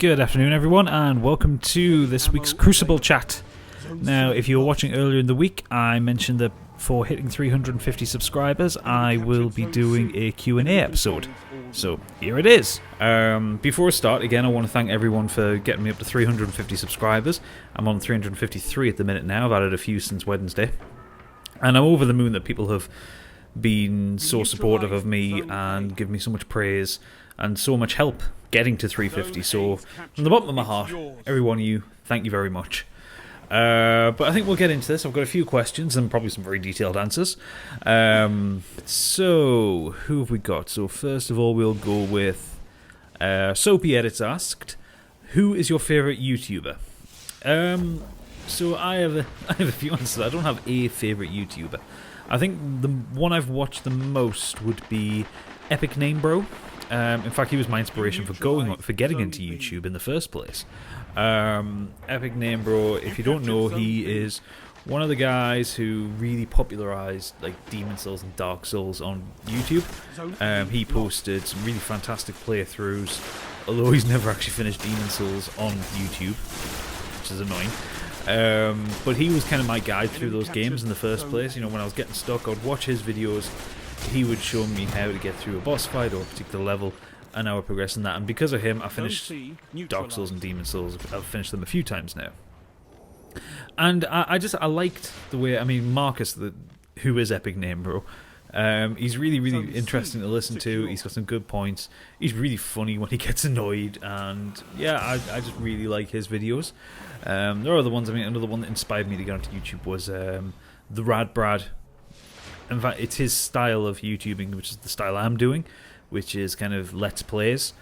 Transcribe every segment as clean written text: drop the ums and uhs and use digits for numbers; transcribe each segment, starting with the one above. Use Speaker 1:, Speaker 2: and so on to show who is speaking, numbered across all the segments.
Speaker 1: Good afternoon, everyone, and welcome to this week's Crucible chat. Now, if you were watching earlier in the week, I mentioned that for hitting 350 subscribers, I will be doing a Q&A episode. So, here it is. Before I start, again, I want to thank everyone for getting me up to 350 subscribers. I'm on 353 at the minute now. I've added a few since Wednesday. And I'm over the moon that people have been so supportive of me and give me so much praise and so much help getting to 350. So, from the bottom of my heart, every one of you, thank you very much. But I think we'll get into this. I've got a few questions and probably some very detailed answers. So, who have we got? So, first of all, we'll go with soapyedits asked, who is your favourite YouTuber? So, I have a few answers. I don't have a favourite YouTuber. I think the one I've watched the most would be Epic Name Bro. In fact, he was my inspiration for getting into YouTube in the first place. Epic Name Bro, if you don't know, he is one of the guys who really popularized like Demon Souls and Dark Souls on YouTube. He posted some really fantastic playthroughs, although he's never actually finished Demon Souls on YouTube, which is annoying. But he was kind of my guide through those games in the first place. You know, when I was getting stuck, I would watch his videos. He would show me how to get through a boss fight or a particular level, and I would progress in that. And because of him, I finished Dark Souls and Demon Souls. I've finished them a few times now. And I liked the way, I mean, Marcus, who is Epic Name Bro, he's really, really interesting to listen to. He's got some good points. He's really funny when he gets annoyed, and yeah, I just really like his videos. There are other ones. I mean, another one that inspired me to get onto YouTube was the Rad Brad. In fact, it's his style of YouTubing, which is the style I'm doing, which is kind of Let's Plays,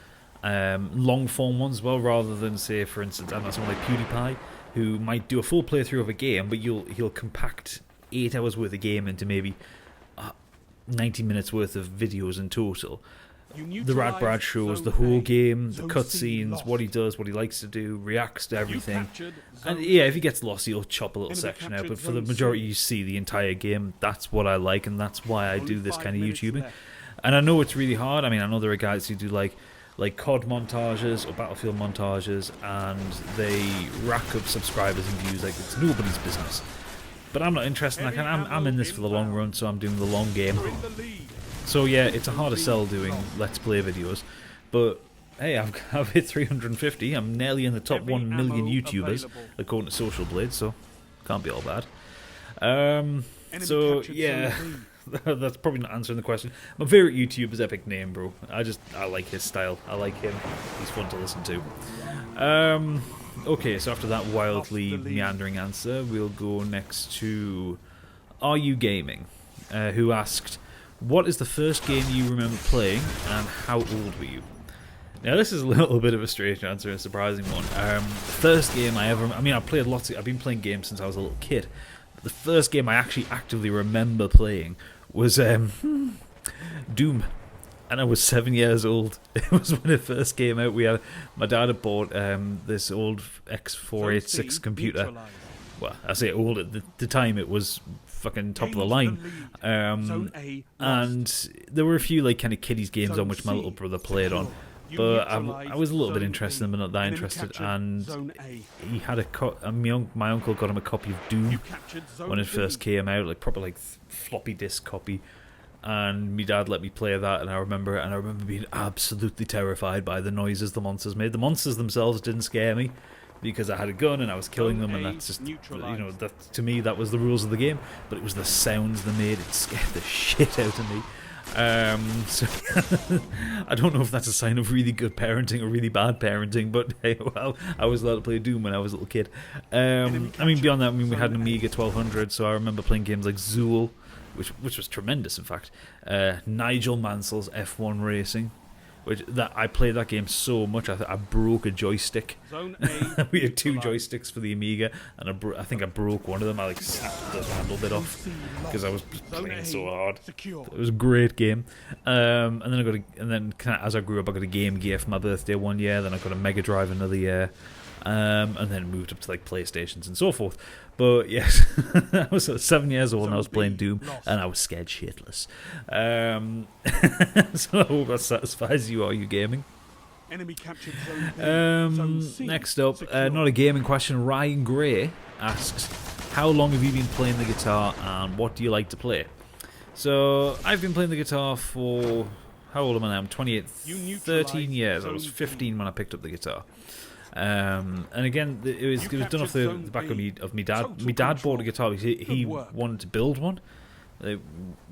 Speaker 1: long form ones as well, rather than, say, for instance, I don't know, someone like PewDiePie, who might do a full playthrough of a game, but he'll compact 8 hours worth of game into maybe 90 minutes worth of videos in total. The Rad Brad shows the whole game, the cutscenes, what he does, what he likes to do, reacts to everything. And yeah, if he gets lost, he'll chop a little section out, but for the majority you see the entire game. That's what I like, and that's why I do this kind of YouTubing. And I know it's really hard. I mean, I know there are guys who do like COD montages or Battlefield montages, and they rack up subscribers and views like it's nobody's business. But I'm not interested in that. I'm in this for the long run, so I'm doing the long game. So yeah, it's a harder sell doing Let's Play videos, but hey, I've hit 350. I'm nearly in the top 1 million YouTubers according to Social Blade, so can't be all bad. So yeah, that's probably not answering the question. My favorite YouTuber is Epic Name Bro. I like his style. I like him. He's fun to listen to. Okay, so after that wildly meandering answer, we'll go next to Are You Gaming, who asked, what is the first game you remember playing, and how old were you? Now, this is a little bit of a strange answer, a surprising one. The first game I've been playing games since I was a little kid. But the first game I actually actively remember playing was Doom. And I was 7 years old. It was when it first came out. My dad had bought this old X486 computer. Well, I say old, at the time it was fucking top of the line. And there were a few like kind of kiddies games on which my little brother played on. But I was a little bit interested in them, but not that interested. And he had my uncle got him a copy of Doom when it first came out, like proper like floppy disk copy. And my dad let me play that, and I remember being absolutely terrified by the noises the monsters made. The monsters themselves didn't scare me, because I had a gun and I was killing them, and that's just, you know, that to me that was the rules of the game. But it was the sounds they made, it scared the shit out of me. So I don't know if that's a sign of really good parenting or really bad parenting, but hey, well, I was allowed to play Doom when I was a little kid. I mean, beyond that, we had an Amiga 1200, so I remember playing games like Zool, which was tremendous, in fact. Nigel Mansell's F1 Racing, I played that game so much I broke a joystick. We had 2 joysticks for the Amiga, and I think I broke one of them. I like snapped the handle bit off because I was playing so hard. It was a great game. And then as I grew up, I got a Game Gear for my birthday one year. Then I got a Mega Drive another year. And then moved up to like PlayStations and so forth. But yes, I was 7 years old and I was playing Doom, and I was scared shitless. So I hope that satisfies you. Are you gaming?
Speaker 2: Enemy captured zone B. Zone C
Speaker 1: Next up,
Speaker 2: secure.
Speaker 1: not a gaming question. Ryan Gray asks, how long have you been playing the guitar and what do you like to play? So, I've been playing the guitar for, how old am I now? I'm 28, 13 years. I was 15 when I picked up the guitar. And again, it was done off the back of me dad. My dad bought a guitar because he wanted to build one.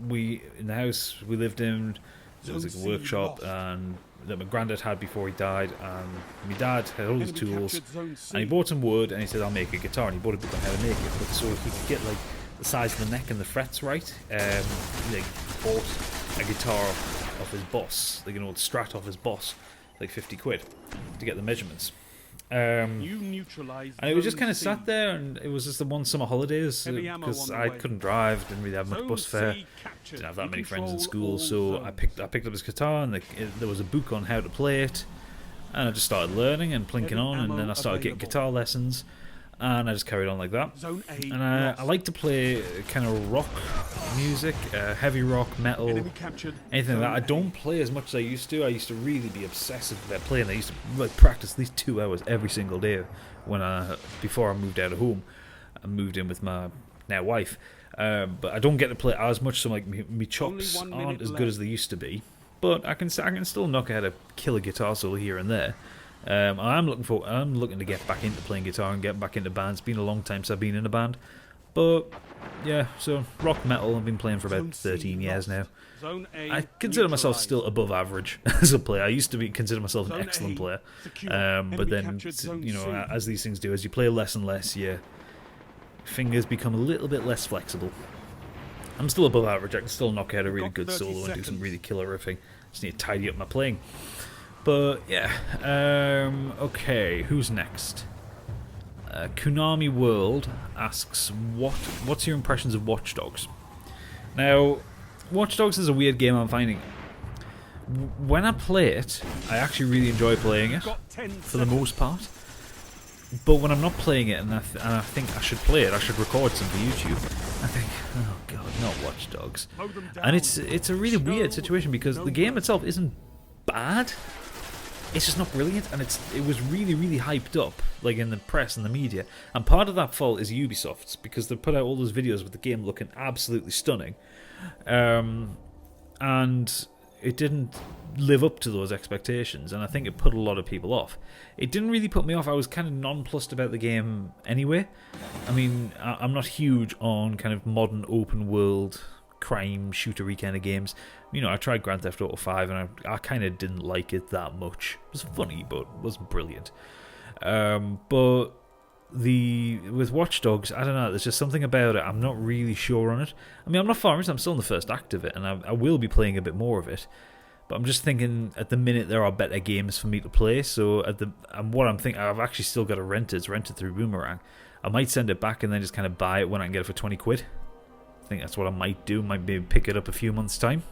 Speaker 1: We, in the house we lived in, there was like a workshop and that my granddad had before he died, and my dad had all his tools, and he bought some wood and he said, I'll make a guitar, and he bought a book on how to make it, but so he could get like the size of the neck and the frets right, he bought a guitar off his boss, like an old Strat off his boss, like 50 quid to get the measurements. And it was just kind of sat there, and it was just the one summer holidays because I couldn't drive, didn't really have much bus fare, didn't have that many friends in school, so I picked up his guitar, and there was a book on how to play it, and I just started learning and plinking on, and then I started getting guitar lessons, and I just carried on like that. And I like to play kind of rock music, heavy rock, metal, anything like that. I don't play as much as I used to. I used to really be obsessive about playing. I used to practice at least 2 hours every single day before I moved out of home and moved in with my now wife. But I don't get to play as much, so like my chops aren't as good as they used to be. But I can still knock out a killer guitar solo here and there. I'm looking to get back into playing guitar and get back into bands. It's been a long time since I've been in a band, but yeah. So rock metal, I've been playing for about 13 years now. I consider myself still above average as a player. I used to consider myself an excellent player, but then as these things do, as you play less and less, your fingers become a little bit less flexible. I'm still above average. I can still knock out a really good solo and do some really killer riffing. Just need to tidy up my playing. But yeah, okay, who's next? Konami World asks, what's your impressions of Watch Dogs? Now, Watch Dogs is a weird game I'm finding. When I play it, I actually really enjoy playing it, for the most part. But when I'm not playing it and I think I should play it, I should record some for YouTube, I think, oh god, not Watch Dogs. And it's a really weird situation because the game itself isn't bad. It's just not brilliant, and it was really, really hyped up, like in the press and the media. And part of that fault is Ubisoft's, because they put out all those videos with the game looking absolutely stunning, and it didn't live up to those expectations, and I think it put a lot of people off. It didn't really put me off. I was kind of nonplussed about the game anyway. I mean, I'm not huge on kind of modern open world crime shootery kind of games. You know, I tried Grand Theft Auto 5 and I kind of didn't like it that much. It was funny, but it wasn't brilliant. But with Watch Dogs, I don't know, there's just something about it. I'm not really sure on it. I mean, I'm not far into it. I'm still in the first act of it, and I will be playing a bit more of it. But I'm just thinking, at the minute, there are better games for me to play. So what I'm thinking, I've actually still got to rent it. It's rented through Boomerang. I might send it back and then just kind of buy it when I can get it for 20 quid. I think that's what I might do. Might maybe pick it up a few months' time.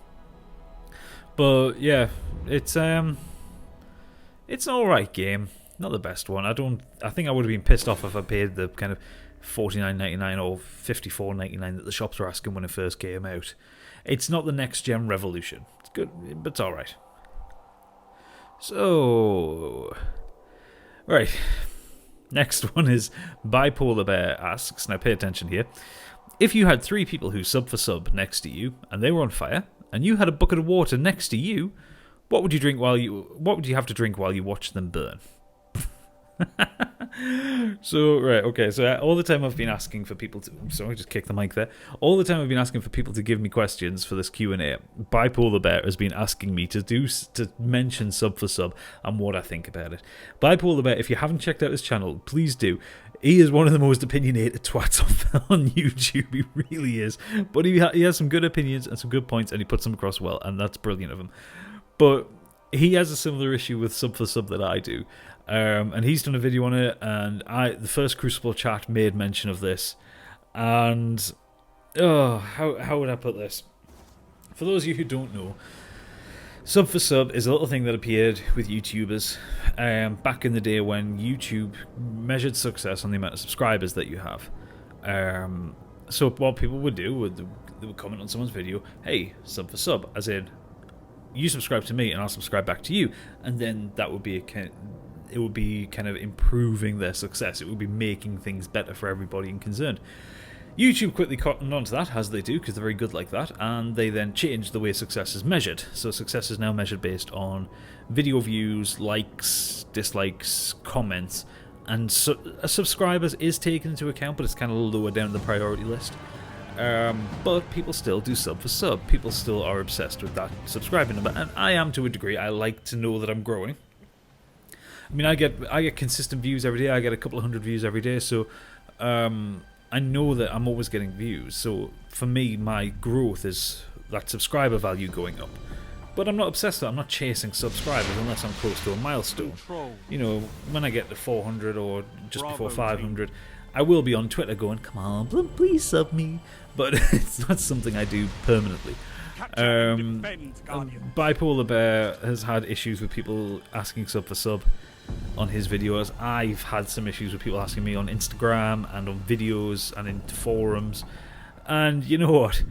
Speaker 1: But yeah, it's an alright game. Not the best one. I think I would have been pissed off if I paid the kind of $49.99 or $54.99 that the shops were asking when it first came out. It's not the next gen revolution. It's good, but it's alright. So, right. Next one is Bipolar Bear asks, now pay attention here. If you had 3 people who sub for sub next to you and they were on fire, and you had a bucket of water next to you, what would you have to drink while you watched them burn? So, right, okay, so all the time I've been asking for people to... Sorry, I just kicked the mic there. All the time I've been asking for people to give me questions for this Q&A, Bipolar Bear has been asking me to mention sub for sub and what I think about it. Bipolar Bear, if you haven't checked out his channel, please do. He is one of the most opinionated twats on YouTube. He really is. But he has some good opinions and some good points, and he puts them across well, and that's brilliant of him. But he has a similar issue with sub for sub that I do. And he's done a video on it, and the first Crucible chat made mention of this. And, how would I put this? For those of you who don't know, sub for sub is a little thing that appeared with YouTubers back in the day when YouTube measured success on the amount of subscribers that you have. So what people would do, they would comment on someone's video, hey, sub for sub, as in, you subscribe to me and I'll subscribe back to you, and then that would be it would be kind of improving their success. It would be making things better for everybody concerned. YouTube quickly cottoned onto that, as they do, because they're very good like that, and they then changed the way success is measured. So success is now measured based on video views, likes, dislikes, comments, and subscribers is taken into account, but it's kind of lower down the priority list. But people still do sub for sub. People still are obsessed with that subscribing number, and I am to a degree. I like to know that I'm growing. I mean, I get consistent views every day. I get a couple of hundred views every day, so I know that I'm always getting views. So for me, my growth is that subscriber value going up. But I'm not obsessed with it. I'm not chasing subscribers unless I'm close to a milestone. You know, when I get to 400 or just before 500, I will be on Twitter going, come on, please sub me. But it's not something I do permanently. Bipolar Bear has had issues with people asking sub for sub on his videos. I've had some issues with people asking me on Instagram and on videos and in forums. And you know what?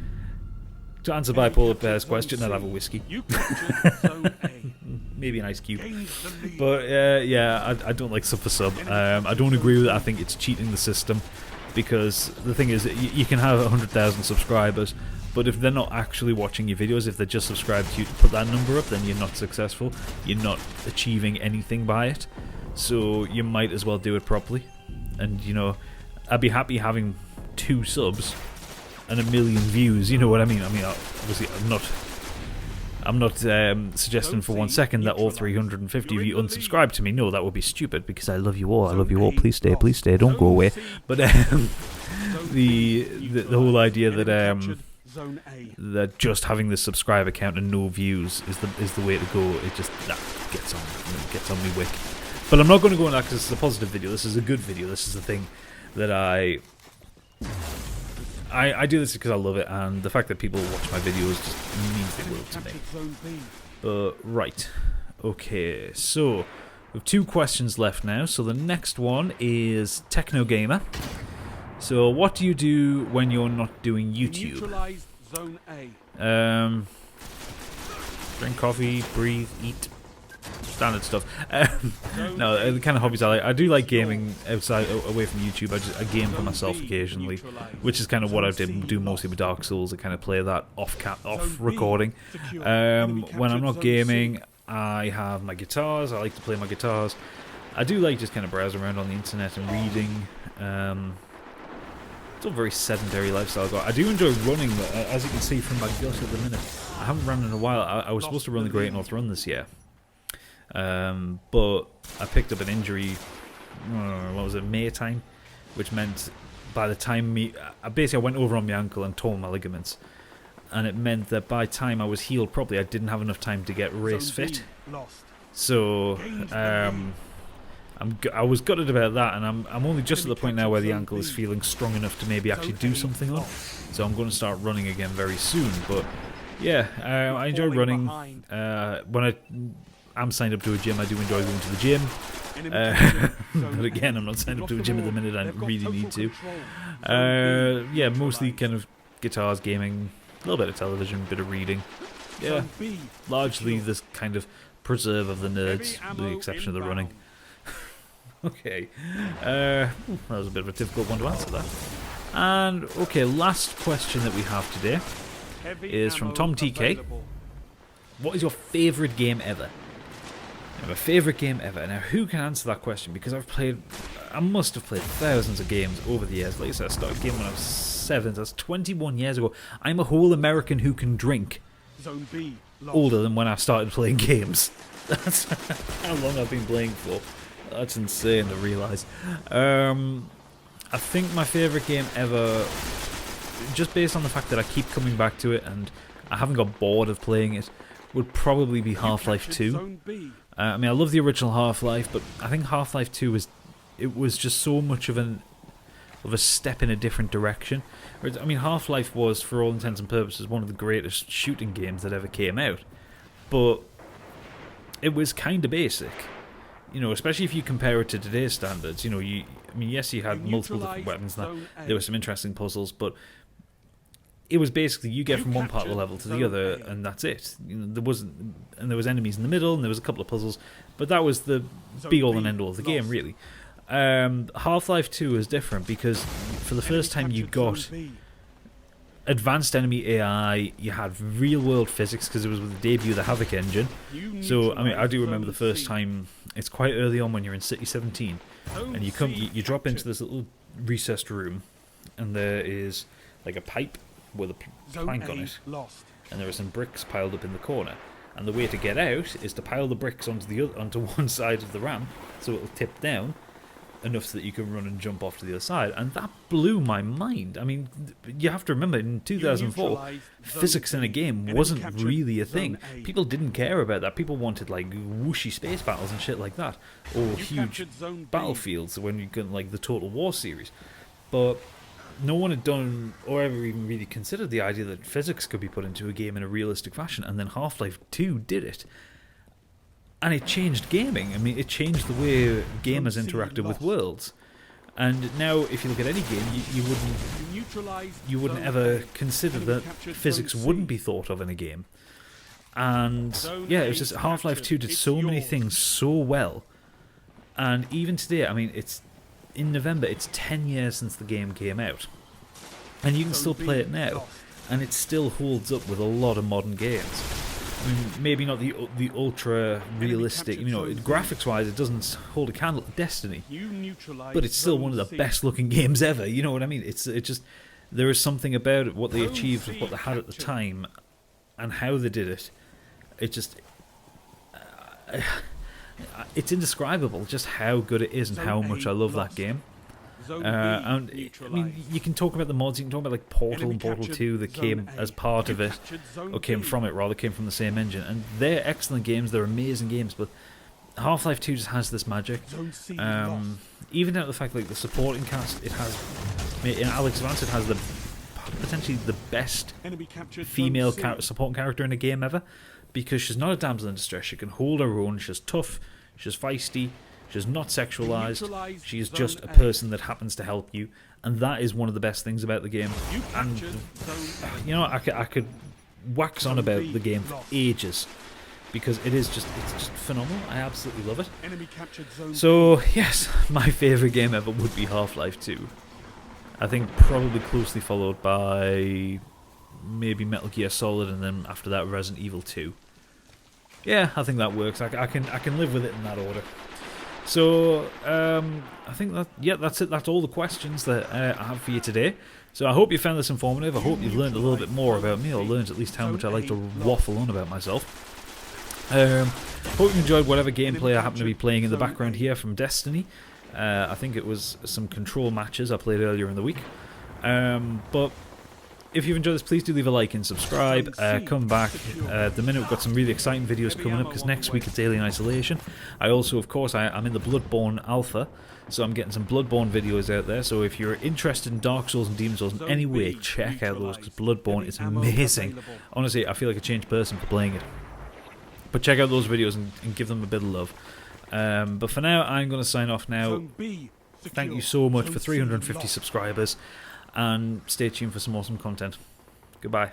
Speaker 1: To answer Bipolar Bear's question, I'll have a whiskey. Maybe an ice cube. But yeah, I don't like sub for sub. I don't agree with it. I think it's cheating the system, because the thing is, you can have 100,000 subscribers, but if they're not actually watching your videos, if they're just subscribed to you to put that number up, then you're not successful. You're not achieving anything by it. So you might as well do it properly. And, you know, I'd be happy having 2 subs and 1 million views. You know what I mean? I mean, obviously, I'm not suggesting for 1 second that all 350 of you unsubscribe to me. No, that would be stupid, because I love you all. I love you all. Please stay. Please stay. Don't go away. But the whole idea that just having the subscriber count and no views is the way to go, it just gets on me wick. But I'm not going to go on that because it's a positive video. This is a good video. This is the thing that I do this because I love it, and the fact that people watch my videos just means the world to me. Right. Okay, so we have 2 questions left now. So the next one is Techno Gamer. So what do you do when you're not doing YouTube? Drink coffee, breathe, eat. Standard stuff. No, the kind of hobbies I like. I do like gaming outside, away from YouTube. I game for myself occasionally, which is kind of what I do mostly with Dark Souls. I kind of play that off recording. When I'm not gaming, I have my guitars. I like to play my guitars. I do like just kind of browsing around on the internet and reading. It's a very sedentary lifestyle. I do enjoy running, as you can see from my gut at the minute. I haven't run in a while. I was supposed to run the Great North Run this year. But I picked up an injury, what was it, May time, which meant by the time I went over on my ankle and tore my ligaments, and it meant that by the time I was healed properly, I didn't have enough time to get race fit. So I was gutted about that, and I'm only just at the point now where the ankle is feeling strong enough to maybe actually do something on. So I'm going to start running again very soon. But yeah, I enjoy running. When I'm signed up to a gym, I do enjoy going to the gym. But again, I'm not signed up to a gym at the minute. I really need to. Yeah, mostly kind of guitars, gaming, a little bit of television, a bit of reading. Yeah, largely this kind of preserve of the nerds, with the exception of the running. Okay, that was a bit of a difficult one to answer that. And okay, last question that we have today is from Tom TK. What is your favourite game ever? My favourite game ever. Now, who can answer that question? Because I must have played thousands of games over the years. Like I said, I started gaming when I was 7. That's 21 years ago. I'm a whole American who can drink. Older than when I started playing games. That's how long I've been playing for. That's insane to realise. I think my favourite game ever, just based on the fact that I keep coming back to it and I haven't got bored of playing it, would probably be Half-Life 2. I mean, I love the original Half-Life, but I think Half-Life 2 was just so much of a step in a different direction. I mean, Half-Life was, for all intents and purposes, one of the greatest shooting games that ever came out, but it was kind of basic. You know, especially if you compare it to today's standards. You know, I mean, yes, you had multiple different weapons. There were some interesting puzzles, but it was basically you get from one part of the level to the other, and that's it. You know, there was enemies in the middle, and there was a couple of puzzles, but that was the be-all and end-all of the game, really. Half-Life 2 is different because for the first time you got advanced enemy AI, you had real-world physics because it was with the debut of the Havoc engine. So, I mean, I do remember the first time, it's quite early on when you're in City 17, and you drop into this little recessed room, and there is like a pipe with a plank on it, and there are some bricks piled up in the corner. And the way to get out is to pile the bricks onto one side of the ramp, so it'll tip down enough so that you can run and jump off to the other side. And that blew my mind. I mean, you have to remember, in 2004, physics in a game wasn't really a thing. People didn't care about that. People wanted, like, whooshy space battles and shit like that, or huge battlefields when you get, like, the Total War series. But no one had done or ever even really considered the idea that physics could be put into a game in a realistic fashion, and then Half-Life 2 did it. And it changed gaming. I mean, it changed the way gamers interacted with worlds. And now, if you look at any game, you wouldn't ever consider that physics wouldn't be thought of in a game. And yeah, it was just Half-Life 2 did so many things so well. And even today, I mean, it's in November, it's 10 years since the game came out. And you can still play it now, and it still holds up with a lot of modern games. I mean, maybe not the ultra realistic, you know, graphics wise it doesn't hold a candle to Destiny, but it's still one of the best looking games ever, you know what I mean? It just, there is something about it, what they achieved with what they had at the time and how they did it. It just, it's indescribable just how good it is and how much I love that game. And I mean, you can talk about the mods, you can talk about like Portal and Portal 2 that came as part of it, or came from it rather, came from the same engine, and they're excellent games, they're amazing games, but Half-Life 2 just has this magic. Even out of the fact like the supporting cast, it has, in Alex Vance, it has potentially the best female supporting character in a game ever, because she's not a damsel in distress, she can hold her own, she's tough, she's feisty, she's not sexualized, she's just a person that happens to help you, and that is one of the best things about the game. And, you know, I could wax on about the game for ages, because it's just phenomenal. I absolutely love it. So, yes, my favourite game ever would be Half-Life 2. I think probably closely followed by maybe Metal Gear Solid, and then after that Resident Evil 2. Yeah, I think that works. I can live with it in that order. So, I think that's it. That's all the questions that I have for you today. So I hope you found this informative. I hope you've learned a little bit more about me, or learned at least how much I like to waffle on about myself. Hope you enjoyed whatever gameplay I happen to be playing in the background here from Destiny. I think it was some Control matches I played earlier in the week. But if you've enjoyed this, please do leave a like and subscribe. Come back. At the minute, we've got some really exciting videos coming up, because next week it's Alien Isolation. I also, of course, I'm in the Bloodborne Alpha, so I'm getting some Bloodborne videos out there. So if you're interested in Dark Souls and Demon Souls in any way, check out those, because Bloodborne is amazing. Honestly, I feel like a changed person for playing it. But check out those videos and give them a bit of love. But for now, I'm going to sign off now. Thank you so much for 350 subscribers, and stay tuned for some awesome content. Goodbye.